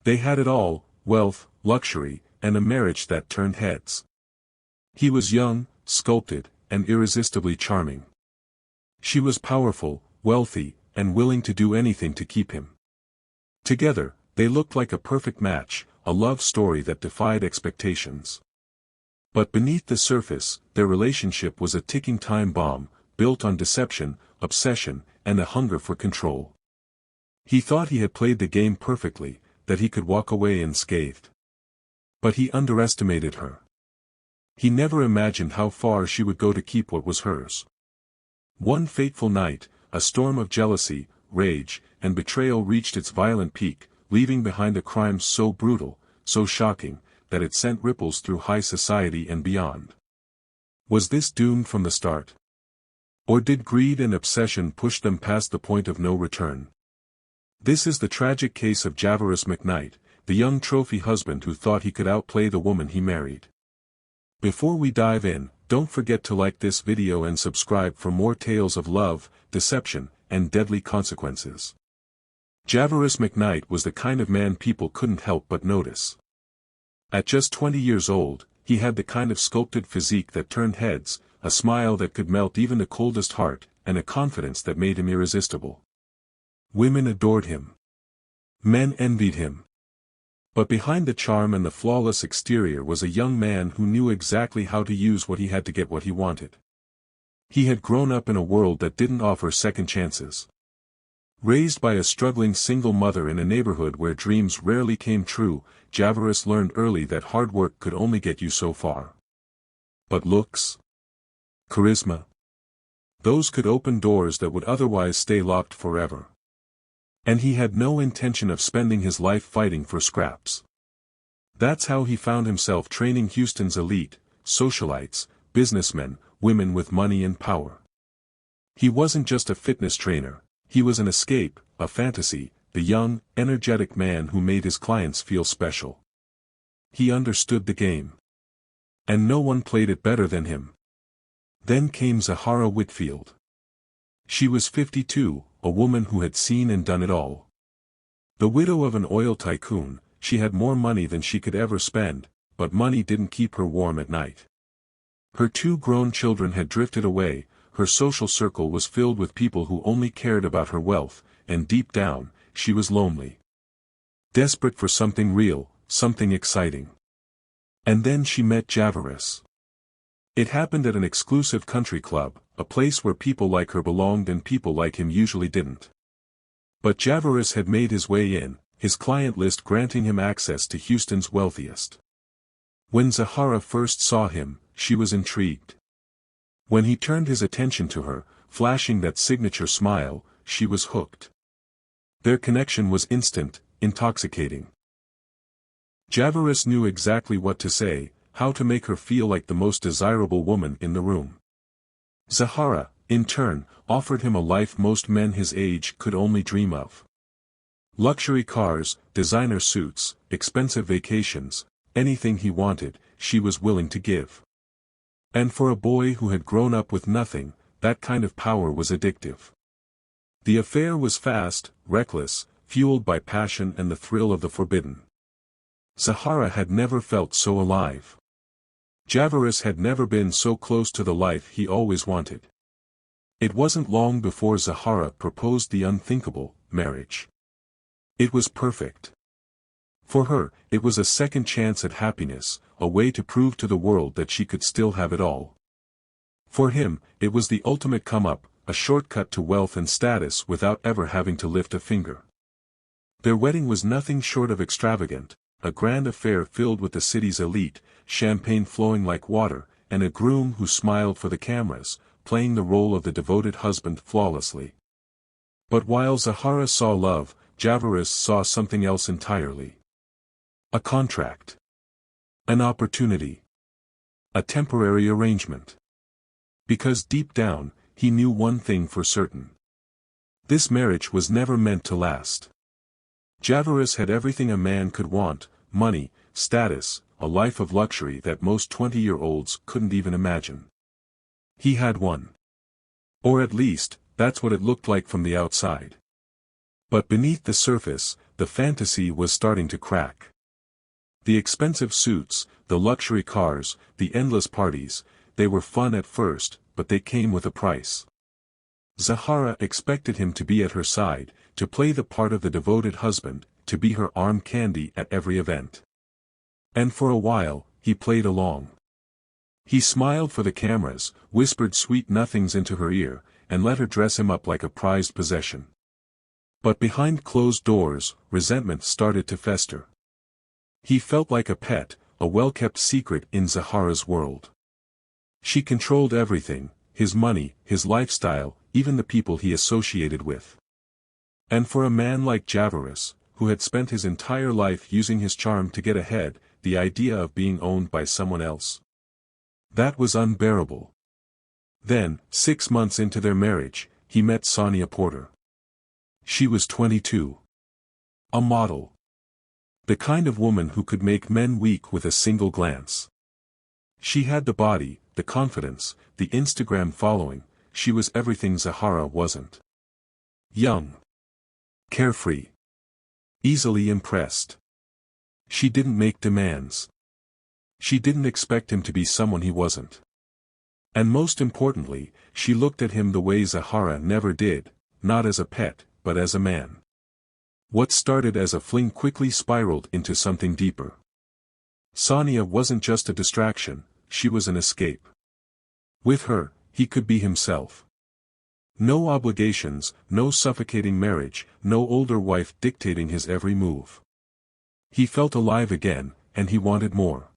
They had it all: wealth, luxury, and a marriage that turned heads. He was young, sculpted, and irresistibly charming. She was powerful, wealthy, and willing to do anything to keep him. Together, they looked like a perfect match, a love story that defied expectations. But beneath the surface, their relationship was a ticking time bomb, built on deception, obsession, and a hunger for control. He thought he had played the game perfectly, that he could walk away unscathed. But he underestimated her. He never imagined how far she would go to keep what was hers. One fateful night, a storm of jealousy, rage, and betrayal reached its violent peak, leaving behind a crime so brutal, so shocking, that it sent ripples through high society and beyond. Was this doomed from the start? Or did greed and obsession push them past the point of no return? This is the tragic case of Javaris McKnight, the young trophy husband who thought he could outplay the woman he married. Before we dive in, don't forget to like this video and subscribe for more tales of love, deception, and deadly consequences. Javaris McKnight was the kind of man people couldn't help but notice. At just 20 years old, he had the kind of sculpted physique that turned heads, a smile that could melt even the coldest heart, and a confidence that made him irresistible. Women adored him. Men envied him. But behind the charm and the flawless exterior was a young man who knew exactly how to use what he had to get what he wanted. He had grown up in a world that didn't offer second chances. Raised by a struggling single mother in a neighborhood where dreams rarely came true, Javaris learned early that hard work could only get you so far. But looks? Charisma? Those could open doors that would otherwise stay locked forever. And he had no intention of spending his life fighting for scraps. That's how he found himself training Houston's elite, socialites, businessmen, women with money and power. He wasn't just a fitness trainer, he was an escape, a fantasy, the young, energetic man who made his clients feel special. He understood the game. And no one played it better than him. Then came Zahara Whitfield. She was 52, a woman who had seen and done it all. The widow of an oil tycoon, she had more money than she could ever spend, but money didn't keep her warm at night. Her 2 grown children had drifted away, her social circle was filled with people who only cared about her wealth, and deep down, she was lonely. Desperate for something real, something exciting. And then she met Javaris. It happened at an exclusive country club, a place where people like her belonged and people like him usually didn't. But Javaris had made his way in, his client list granting him access to Houston's wealthiest. When Zahara first saw him, she was intrigued. When he turned his attention to her, flashing that signature smile, she was hooked. Their connection was instant, intoxicating. Javaris knew exactly what to say, how to make her feel like the most desirable woman in the room. Zahara, in turn, offered him a life most men his age could only dream of. Luxury cars, designer suits, expensive vacations, anything he wanted, she was willing to give. And for a boy who had grown up with nothing, that kind of power was addictive. The affair was fast, reckless, fueled by passion and the thrill of the forbidden. Zahara had never felt so alive. Javaris had never been so close to the life he always wanted. It wasn't long before Zahara proposed the unthinkable, marriage. It was perfect. For her, it was a second chance at happiness, a way to prove to the world that she could still have it all. For him, it was the ultimate come-up, a shortcut to wealth and status without ever having to lift a finger. Their wedding was nothing short of extravagant, a grand affair filled with the city's elite, champagne flowing like water, and a groom who smiled for the cameras, playing the role of the devoted husband flawlessly. But while Zahara saw love, Javaris saw something else entirely. A contract. An opportunity. A temporary arrangement. Because deep down, he knew one thing for certain. This marriage was never meant to last. Javaris had everything a man could want: money, status, a life of luxury that most 20-year-olds couldn't even imagine. He had one. Or at least, that's what it looked like from the outside. But beneath the surface, the fantasy was starting to crack. The expensive suits, the luxury cars, the endless parties, they were fun at first, but they came with a price. Zahara expected him to be at her side, to play the part of the devoted husband, to be her arm candy at every event. And for a while, he played along. He smiled for the cameras, whispered sweet nothings into her ear, and let her dress him up like a prized possession. But behind closed doors, resentment started to fester. He felt like a pet, a well-kept secret in Zahara's world. She controlled everything, his money, his lifestyle, even the people he associated with. And for a man like Javaris, who had spent his entire life using his charm to get ahead, the idea of being owned by someone else, that was unbearable. Then, 6 months into their marriage, he met Sonia Porter. She was 22. A model. The kind of woman who could make men weak with a single glance. She had the body, the confidence, the Instagram following. She was everything Zahara wasn't. Young. Carefree. Easily impressed. She didn't make demands. She didn't expect him to be someone he wasn't. And most importantly, she looked at him the way Zahara never did, not as a pet, but as a man. What started as a fling quickly spiraled into something deeper. Sonia wasn't just a distraction, she was an escape. With her, he could be himself. No obligations, no suffocating marriage, no older wife dictating his every move. He felt alive again, and he wanted more.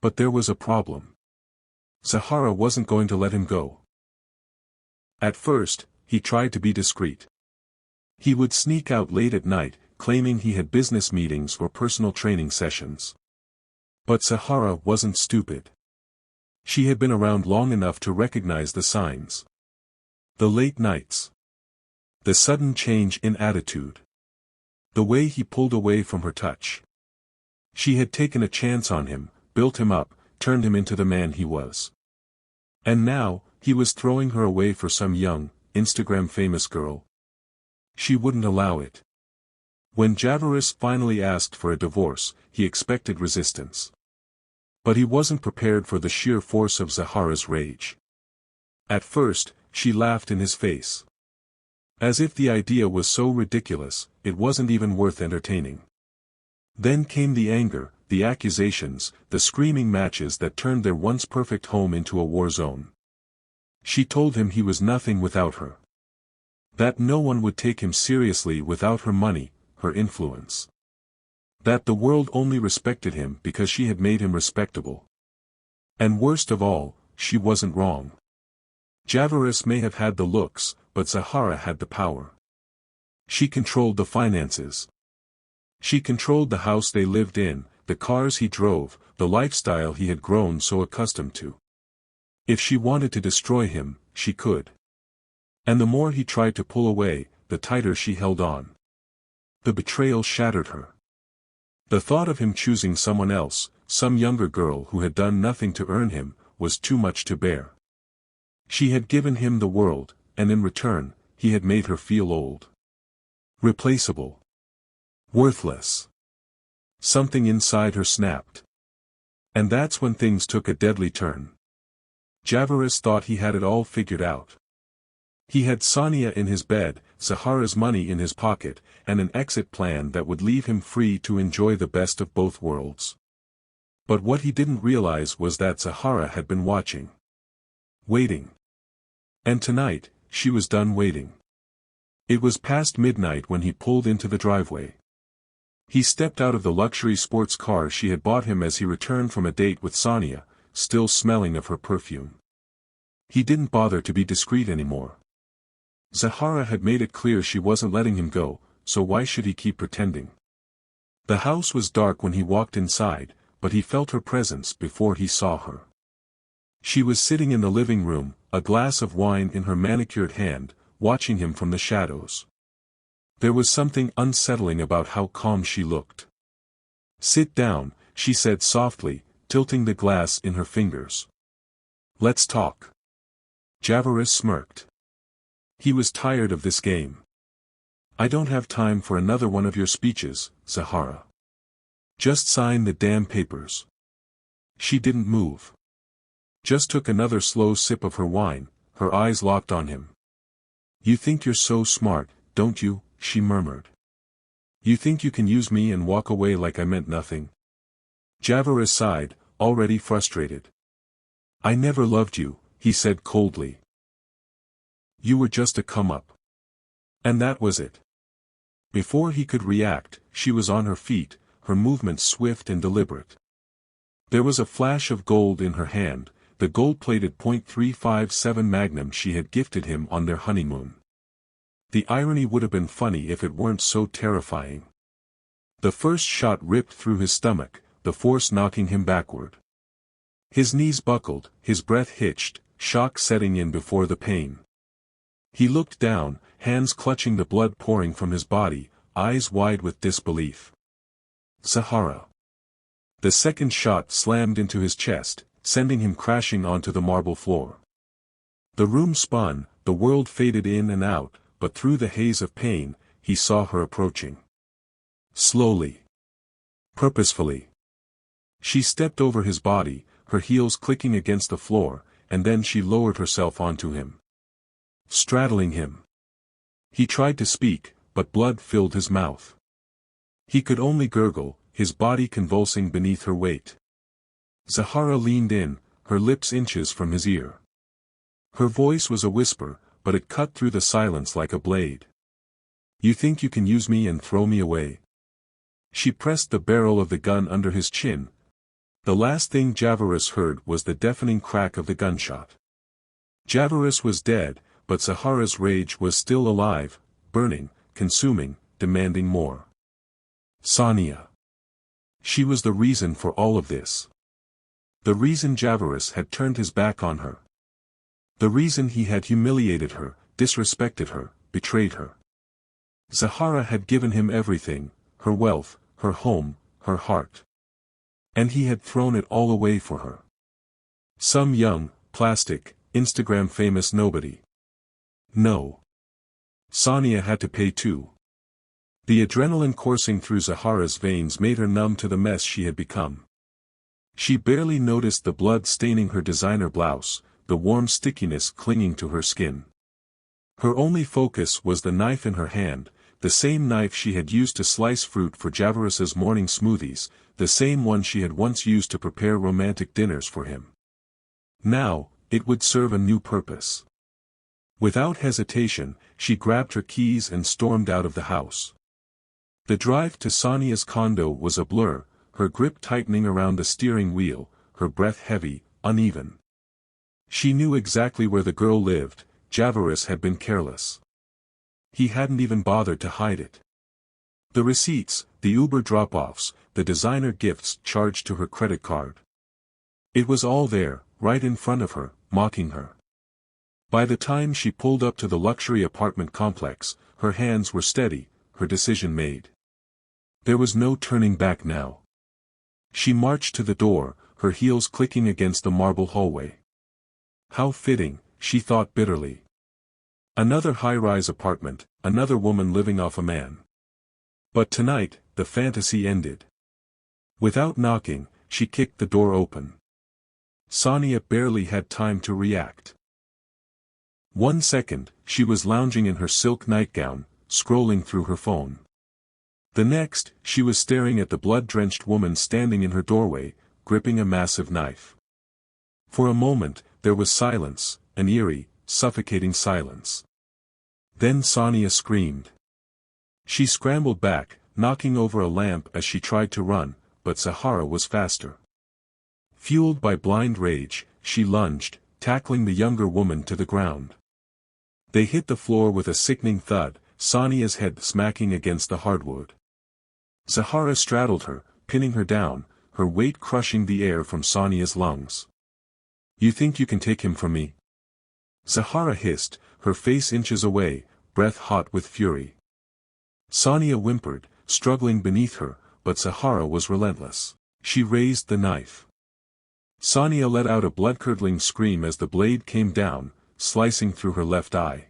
But there was a problem. Zahara wasn't going to let him go. At first, he tried to be discreet. He would sneak out late at night, claiming he had business meetings or personal training sessions. But Zahara wasn't stupid. She had been around long enough to recognize the signs. The late nights. The sudden change in attitude. The way he pulled away from her touch. She had taken a chance on him, built him up, turned him into the man he was. And now, he was throwing her away for some young, Instagram-famous girl. She wouldn't allow it. When Javaris finally asked for a divorce, he expected resistance. But he wasn't prepared for the sheer force of Zahara's rage. At first, she laughed in his face. As if the idea was so ridiculous, it wasn't even worth entertaining. Then came the anger, the accusations, the screaming matches that turned their once perfect home into a war zone. She told him he was nothing without her. That no one would take him seriously without her money, her influence. That the world only respected him because she had made him respectable. And worst of all, she wasn't wrong. Javaris may have had the looks, but Zahara had the power. She controlled the finances. She controlled the house they lived in, the cars he drove, the lifestyle he had grown so accustomed to. If she wanted to destroy him, she could. And the more he tried to pull away, the tighter she held on. The betrayal shattered her. The thought of him choosing someone else, some younger girl who had done nothing to earn him, was too much to bear. She had given him the world, and in return, he had made her feel old. Replaceable. Worthless. Something inside her snapped. And that's when things took a deadly turn. Javaris thought he had it all figured out. He had Sonia in his bed, Zahara's money in his pocket, and an exit plan that would leave him free to enjoy the best of both worlds. But what he didn't realize was that Zahara had been watching. Waiting. And tonight, she was done waiting. It was past midnight when he pulled into the driveway. He stepped out of the luxury sports car she had bought him as he returned from a date with Sonia, still smelling of her perfume. He didn't bother to be discreet anymore. Zahara had made it clear she wasn't letting him go, so why should he keep pretending? The house was dark when he walked inside, but he felt her presence before he saw her. She was sitting in the living room, a glass of wine in her manicured hand, watching him from the shadows. There was something unsettling about how calm she looked. "Sit down," she said softly, tilting the glass in her fingers. "Let's talk." Javaris smirked. He was tired of this game. I don't have time for another one of your speeches, Zahara. Just sign the damn papers. She didn't move. Just took another slow sip of her wine, her eyes locked on him. You think you're so smart, don't you? She murmured. You think you can use me and walk away like I meant nothing? Javaris sighed, already frustrated. I never loved you, he said coldly. You were just a come-up. And that was it. Before he could react, she was on her feet, her movements swift and deliberate. There was a flash of gold in her hand, the gold-plated .357 Magnum she had gifted him on their honeymoon. The irony would have been funny if it weren't so terrifying. The first shot ripped through his stomach, the force knocking him backward. His knees buckled, his breath hitched, shock setting in before the pain. He looked down, hands clutching the blood pouring from his body, eyes wide with disbelief. Zahara. The second shot slammed into his chest, sending him crashing onto the marble floor. The room spun, the world faded in and out, but through the haze of pain, he saw her approaching. Slowly. Purposefully. She stepped over his body, her heels clicking against the floor, and then she lowered herself onto him. Straddling him. He tried to speak, but blood filled his mouth. He could only gurgle, his body convulsing beneath her weight. Zahara leaned in, her lips inches from his ear. Her voice was a whisper, but it cut through the silence like a blade. You think you can use me and throw me away? She pressed the barrel of the gun under his chin. The last thing Javaris heard was the deafening crack of the gunshot. Javaris was dead, but Zahara's rage was still alive, burning, consuming, demanding more. Sonia. She was the reason for all of this. The reason Javaris had turned his back on her. The reason he had humiliated her, disrespected her, betrayed her. Zahara had given him everything, her wealth, her home, her heart. And he had thrown it all away for her. Some young, plastic, Instagram-famous nobody. No. Sonia had to pay too. The adrenaline coursing through Zahara's veins made her numb to the mess she had become. She barely noticed the blood staining her designer blouse, the warm stickiness clinging to her skin. Her only focus was the knife in her hand, the same knife she had used to slice fruit for Javaris's morning smoothies, the same one she had once used to prepare romantic dinners for him. Now, it would serve a new purpose. Without hesitation, she grabbed her keys and stormed out of the house. The drive to Sonia's condo was a blur, her grip tightening around the steering wheel, her breath heavy, uneven. She knew exactly where the girl lived. Javaris had been careless. He hadn't even bothered to hide it. The receipts, the Uber drop-offs, the designer gifts charged to her credit card. It was all there, right in front of her, mocking her. By the time she pulled up to the luxury apartment complex, her hands were steady, her decision made. There was no turning back now. She marched to the door, her heels clicking against the marble hallway. How fitting, she thought bitterly. Another high-rise apartment, another woman living off a man. But tonight, the fantasy ended. Without knocking, she kicked the door open. Sonia barely had time to react. 1 second, she was lounging in her silk nightgown, scrolling through her phone. The next, she was staring at the blood-drenched woman standing in her doorway, gripping a massive knife. For a moment, there was silence, an eerie, suffocating silence. Then Sonia screamed. She scrambled back, knocking over a lamp as she tried to run, but Zahara was faster. Fueled by blind rage, she lunged, tackling the younger woman to the ground. They hit the floor with a sickening thud, Sonia's head smacking against the hardwood. Zahara straddled her, pinning her down, her weight crushing the air from Sonia's lungs. You think you can take him from me? Zahara hissed, her face inches away, breath hot with fury. Sonia whimpered, struggling beneath her, but Zahara was relentless. She raised the knife. Sonia let out a blood-curdling scream as the blade came down, slicing through her left eye.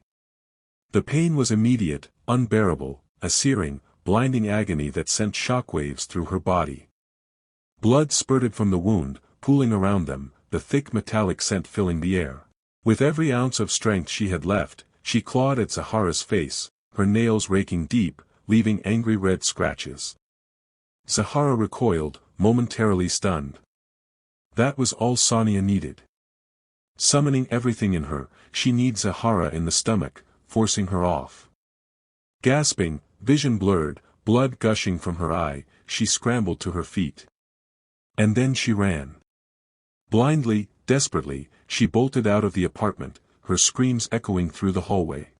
The pain was immediate, unbearable, a searing, blinding agony that sent shockwaves through her body. Blood spurted from the wound, pooling around them, the thick metallic scent filling the air. With every ounce of strength she had left, she clawed at Zahara's face, her nails raking deep, leaving angry red scratches. Zahara recoiled, momentarily stunned. That was all Sonia needed. Summoning everything in her, she kneed Zahara in the stomach, forcing her off. Gasping, vision blurred, blood gushing from her eye, she scrambled to her feet. And then she ran. Blindly, desperately, she bolted out of the apartment, her screams echoing through the hallway.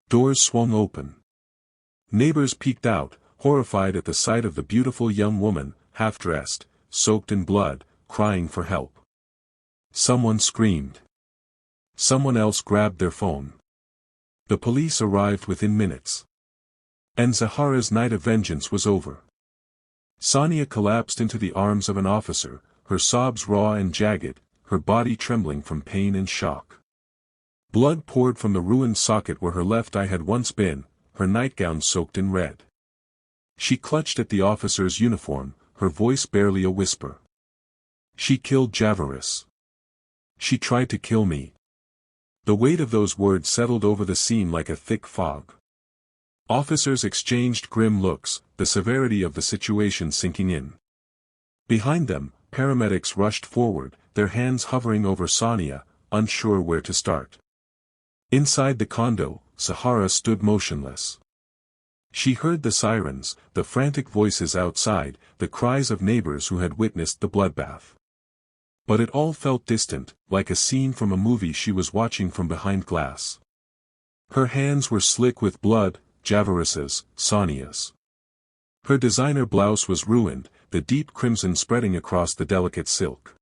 Doors swung open. Neighbors peeked out, horrified at the sight of the beautiful young woman, half-dressed, soaked in blood, crying for help. Someone screamed. Someone else grabbed their phone. The police arrived within minutes. And Zahara's night of vengeance was over. Sonia collapsed into the arms of an officer, her sobs raw and jagged, her body trembling from pain and shock. Blood poured from the ruined socket where her left eye had once been, her nightgown soaked in red. She clutched at the officer's uniform, her voice barely a whisper. She killed Javaris. She tried to kill me. The weight of those words settled over the scene like a thick fog. Officers exchanged grim looks, the severity of the situation sinking in. Behind them, paramedics rushed forward, their hands hovering over Sonia, unsure where to start. Inside the condo, Zahara stood motionless. She heard the sirens, the frantic voices outside, the cries of neighbors who had witnessed the bloodbath. But it all felt distant, like a scene from a movie she was watching from behind glass. Her hands were slick with blood, Javaris's, Sonia's. Her designer blouse was ruined, the deep crimson spreading across the delicate silk.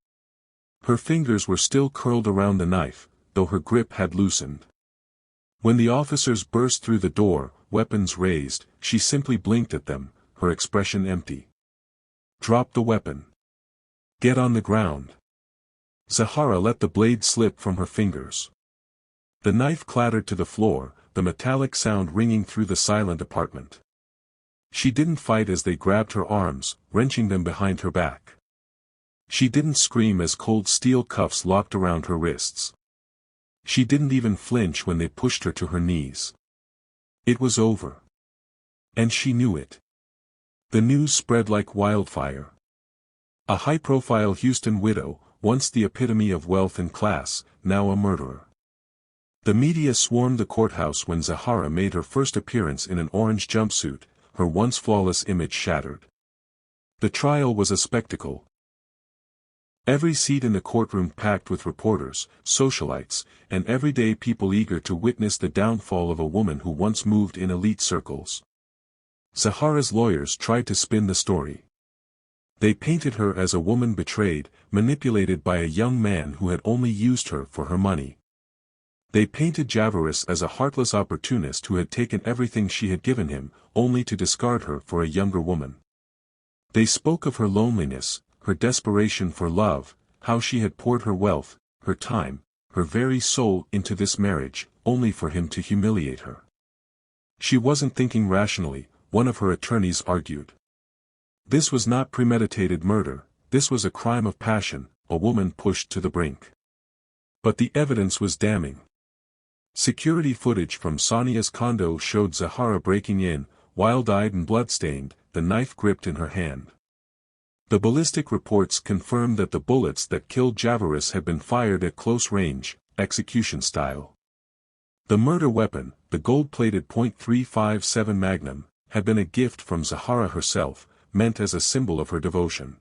Her fingers were still curled around the knife, though her grip had loosened. When the officers burst through the door, weapons raised, she simply blinked at them, her expression empty. Drop the weapon. Get on the ground. Zahara let the blade slip from her fingers. The knife clattered to the floor, the metallic sound ringing through the silent apartment. She didn't fight as they grabbed her arms, wrenching them behind her back. She didn't scream as cold steel cuffs locked around her wrists. She didn't even flinch when they pushed her to her knees. It was over. And she knew it. The news spread like wildfire. A high-profile Houston widow, once the epitome of wealth and class, now a murderer. The media swarmed the courthouse when Zahara made her first appearance in an orange jumpsuit, her once flawless image shattered. The trial was a spectacle. Every seat in the courtroom packed with reporters, socialites, and everyday people eager to witness the downfall of a woman who once moved in elite circles. Zahara's lawyers tried to spin the story. They painted her as a woman betrayed, manipulated by a young man who had only used her for her money. They painted Javaris as a heartless opportunist who had taken everything she had given him, only to discard her for a younger woman. They spoke of her loneliness, her desperation for love, how she had poured her wealth, her time, her very soul into this marriage, only for him to humiliate her. She wasn't thinking rationally, one of her attorneys argued. This was not premeditated murder, this was a crime of passion, a woman pushed to the brink. But the evidence was damning. Security footage from Sonia's condo showed Zahara breaking in, wild-eyed and bloodstained, the knife gripped in her hand. The ballistic reports confirmed that the bullets that killed Javaris had been fired at close range, execution style. The murder weapon, the gold-plated .357 Magnum, had been a gift from Zahara herself, meant as a symbol of her devotion.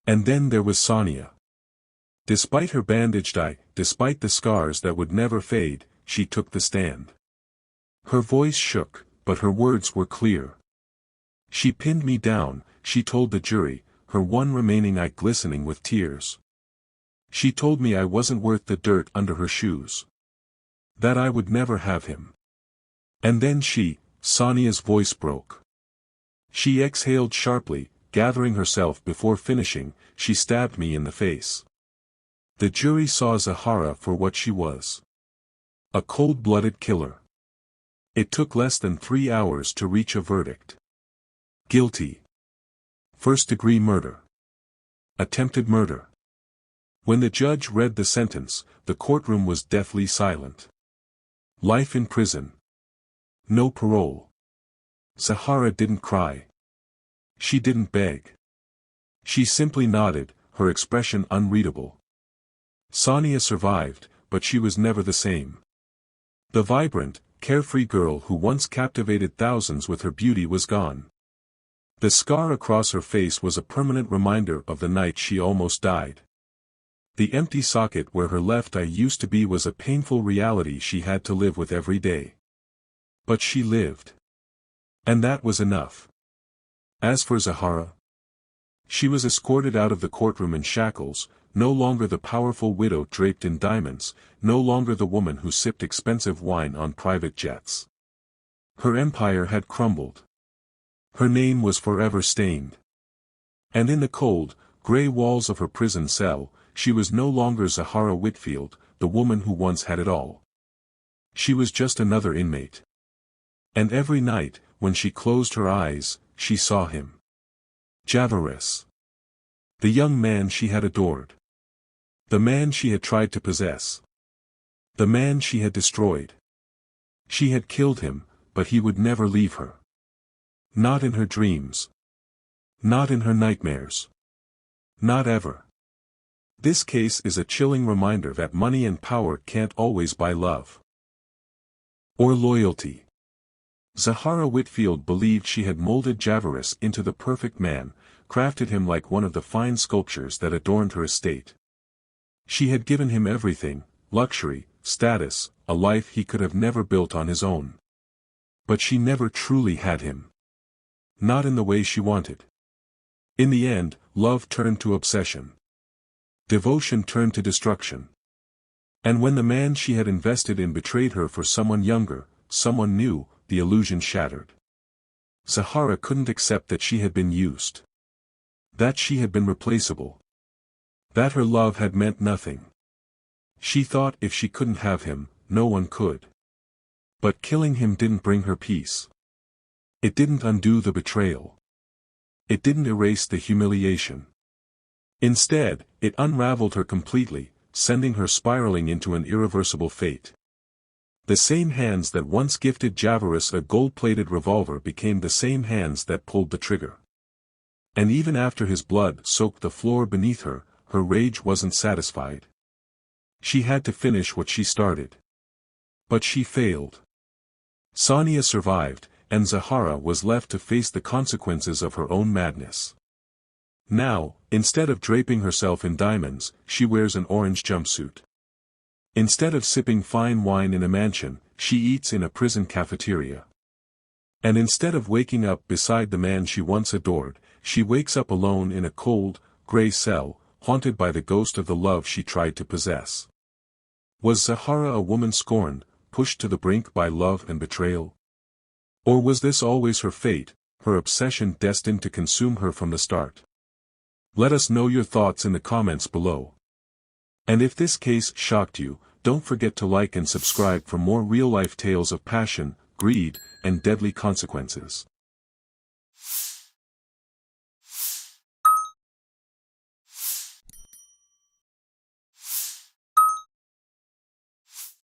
And then there was Sonia. Despite her bandaged eye, despite the scars that would never fade, she took the stand. Her voice shook, but her words were clear. She pinned me down, she told the jury, her one remaining eye glistening with tears. She told me I wasn't worth the dirt under her shoes. That I would never have him. And then Sonia's voice broke. She exhaled sharply, gathering herself before finishing, she stabbed me in the face. The jury saw Zahara for what she was. A cold-blooded killer. It took less than 3 hours to reach a verdict. Guilty. First-degree murder. Attempted murder. When the judge read the sentence, the courtroom was deathly silent. Life in prison. No parole. Zahara didn't cry. She didn't beg. She simply nodded, her expression unreadable. Sonia survived, but she was never the same. The vibrant, carefree girl who once captivated thousands with her beauty was gone. The scar across her face was a permanent reminder of the night she almost died. The empty socket where her left eye used to be was a painful reality she had to live with every day. But she lived. And that was enough. As for Zahara, she was escorted out of the courtroom in shackles, no longer the powerful widow draped in diamonds, no longer the woman who sipped expensive wine on private jets. Her empire had crumbled. Her name was forever stained. And in the cold, gray walls of her prison cell, she was no longer Zahara Whitfield, the woman who once had it all. She was just another inmate. And every night, when she closed her eyes, she saw him. Javaris. The young man she had adored. The man she had tried to possess. The man she had destroyed. She had killed him, but he would never leave her. Not in her dreams. Not in her nightmares. Not ever. This case is a chilling reminder that money and power can't always buy love. Or loyalty. Zahara Whitfield believed she had molded Javaris into the perfect man, crafted him like one of the fine sculptures that adorned her estate. She had given him everything, luxury, status, a life he could have never built on his own. But she never truly had him. Not in the way she wanted. In the end, love turned to obsession. Devotion turned to destruction. And when the man she had invested in betrayed her for someone younger, someone new, the illusion shattered. Zahara couldn't accept that she had been used. That she had been replaceable. That her love had meant nothing. She thought if she couldn't have him, no one could. But killing him didn't bring her peace. It didn't undo the betrayal. It didn't erase the humiliation. Instead, it unraveled her completely, sending her spiraling into an irreversible fate. The same hands that once gifted Javaris a gold-plated revolver became the same hands that pulled the trigger. And even after his blood soaked the floor beneath her, her rage wasn't satisfied. She had to finish what she started. But she failed. Sonia survived, and Zahara was left to face the consequences of her own madness. Now, instead of draping herself in diamonds, she wears an orange jumpsuit. Instead of sipping fine wine in a mansion, she eats in a prison cafeteria. And instead of waking up beside the man she once adored, she wakes up alone in a cold, gray cell, haunted by the ghost of the love she tried to possess. Was Zahara a woman scorned, pushed to the brink by love and betrayal? Or was this always her fate, her obsession destined to consume her from the start? Let us know your thoughts in the comments below. And if this case shocked you, don't forget to like and subscribe for more real-life tales of passion, greed, and deadly consequences.